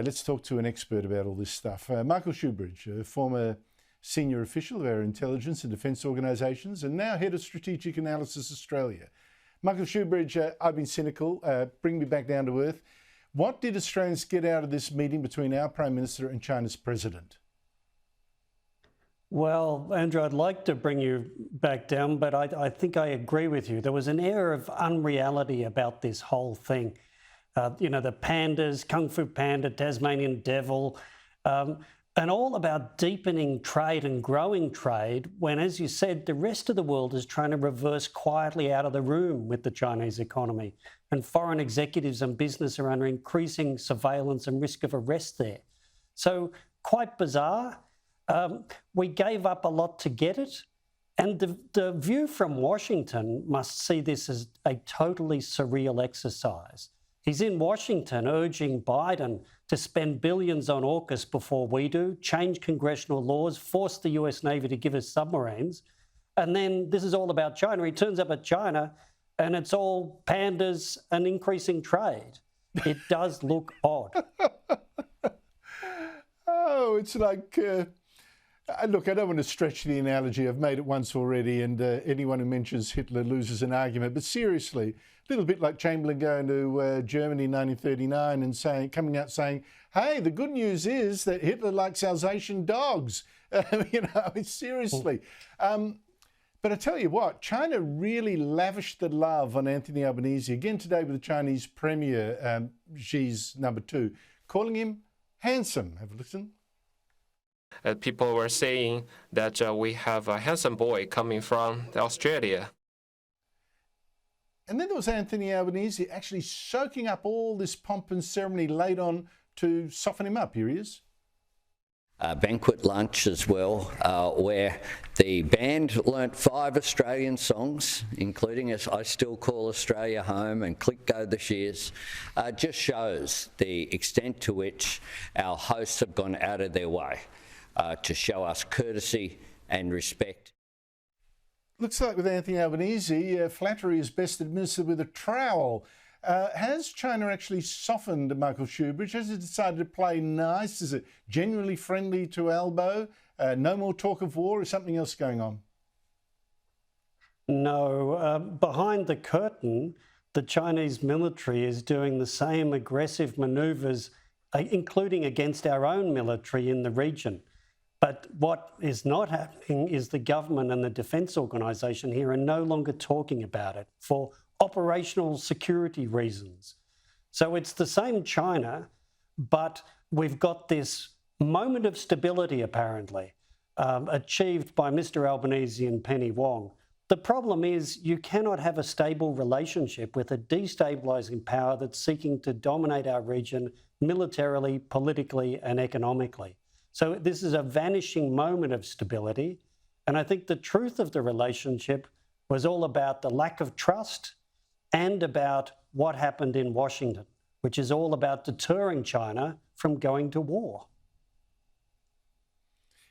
Let's talk to an expert about all this stuff. Michael Shoebridge, a former senior official of our intelligence and defence organisations and now head of Strategic Analysis Australia. Michael Shoebridge, I've been cynical. Bring me back down to earth. What did Australians get out of this meeting between our Prime Minister and China's President? Well, Andrew, I'd like to bring you back down, but I think I agree with you. There was an air of unreality about this whole thing. The pandas, Kung Fu Panda, Tasmanian Devil, and all about deepening trade and growing trade when, as you said, the rest of the world is trying to reverse quietly out of the room with the Chinese economy. And foreign executives and business are under increasing surveillance and risk of arrest there. So quite bizarre. We gave up a lot to get it. And the view from Washington must see this as a totally surreal exercise. He's in Washington urging Biden to spend billions on AUKUS before we do, change congressional laws, force the US Navy to give us submarines. And then this is all about China. He turns up at China and it's all pandas and increasing trade. It does look odd. Oh, it's like... Look, I don't want to stretch the analogy. I've made it once already, and anyone who mentions Hitler loses an argument. But seriously, a little bit like Chamberlain going to Germany in 1939 and coming out saying, hey, the good news is that Hitler likes Alsatian dogs. Seriously. But I tell you what, China really lavished the love on Antony Albanese again today with the Chinese Premier, Xi's number 2, calling him handsome. Have a listen. People were saying that we have a handsome boy coming from Australia. And then there was Antony Albanese actually soaking up all this pomp and ceremony laid on to soften him up. Here he is. A banquet lunch as well, where the band learnt 5 Australian songs, including I Still Call Australia Home and Click Go the Shears. Just shows the extent to which our hosts have gone out of their way to show us courtesy and respect. Looks like with Antony Albanese, flattery is best administered with a trowel. Has China actually softened Michael Shoebridge? Has it decided to play nice? Is it genuinely friendly to Albo? No more talk of war? Is something else going on? No. Behind the curtain, the Chinese military is doing the same aggressive manoeuvres, including against our own military in the region. But what is not happening is the government and the defence organisation here are no longer talking about it for operational security reasons. So it's the same China, but we've got this moment of stability, apparently, achieved by Mr Albanese and Penny Wong. The problem is you cannot have a stable relationship with a destabilising power that's seeking to dominate our region militarily, politically and economically. So this is a vanishing moment of stability. And I think the truth of the relationship was all about the lack of trust and about what happened in Washington, which is all about deterring China from going to war.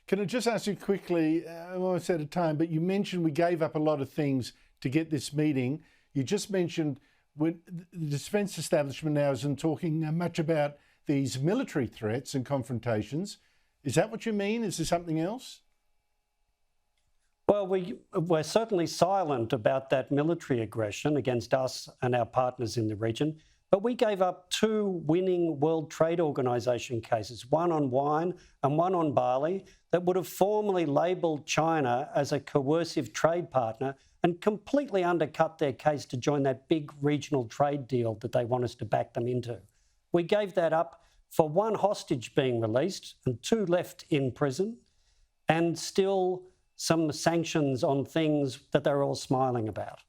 Can I just ask you quickly, I'm almost out of time, but you mentioned we gave up a lot of things to get this meeting. You just mentioned when the defence establishment now isn't talking much about these military threats and confrontations. Is that what you mean? Is there something else? Well, we're certainly silent about that military aggression against us and our partners in the region, but we gave up 2 winning World Trade Organization cases, one on wine and one on barley, that would have formally labelled China as a coercive trade partner and completely undercut their case to join that big regional trade deal that they want us to back them into. We gave that up for 1 hostage being released and 2 left in prison, and still some sanctions on things that they're all smiling about.